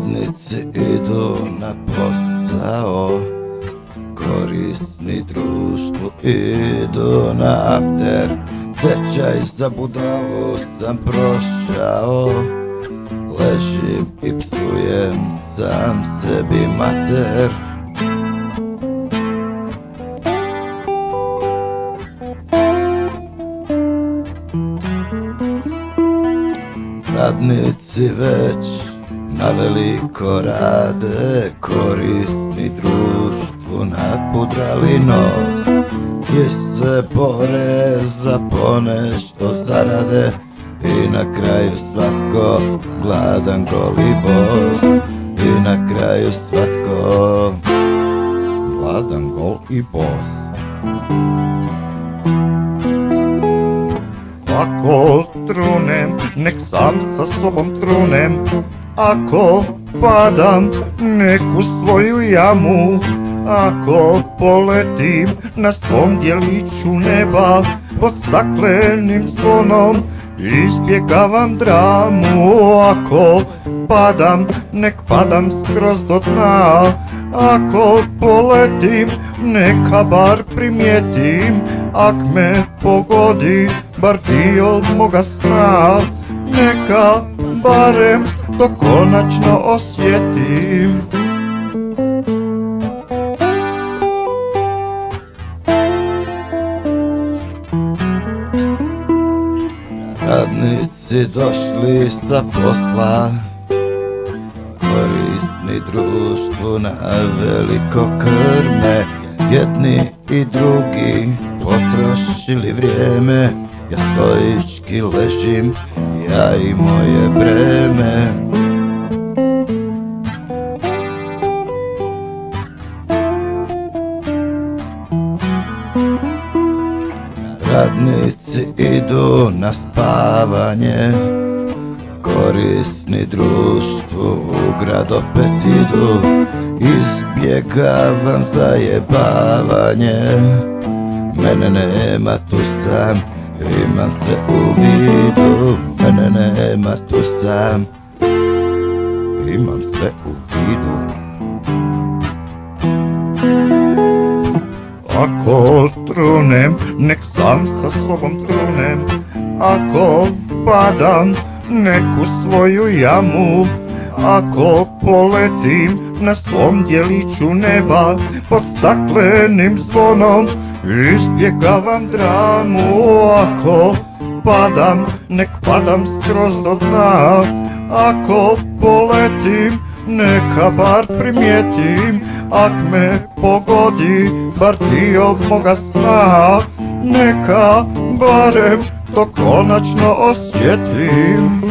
Radnici idu na posao, korisni društvu idu na after. Tečaj za budalu sam prošao, ležim i psujem sam sebi mater. Radnici već na veliko rade, korisni društvu napudrali nos. Svi se bore za ponešto zarade i na kraju svatko gladan, goli bos. I na kraju svatko gladan, gol i bos. Ako trunem, nek sam sa sobom trunem. Ako padam, neku svoju jamu. Ako poletim na svom djeliću neba, pod staklenim zvonom izbjegavam dramu. Ako padam, nek padam skroz do dna. Ako poletim, neka bar primijetim. Ak me pogodi, bar dio moga sna. Neka barem to konačno osjetim. Radnici došli sa posla, korisni društvu na veliko krme. Jedni i drugi potrošili vrijeme, ja stoički ležim, ja i moje breme. Radnici idu na spavanje, korisni društvu u grad opet idu. Izbjegavam zajebavanje, mene nema, tu sam, imam sve u vidu. Mene nema, tu sam, imam sve u vidu. Ako trunem, nek sam sa sobom trunem. Ako padam, neku svoju jamu. Ako poletim na svom djeliću neba, pod staklenim zvonom izbjegavam dramu. Ako padam, nek padam skroz do dna. Ako poletim, neka bar primijetim. Ak me pogodi, bar dio moga sna. Neka barem to konačno osjetim.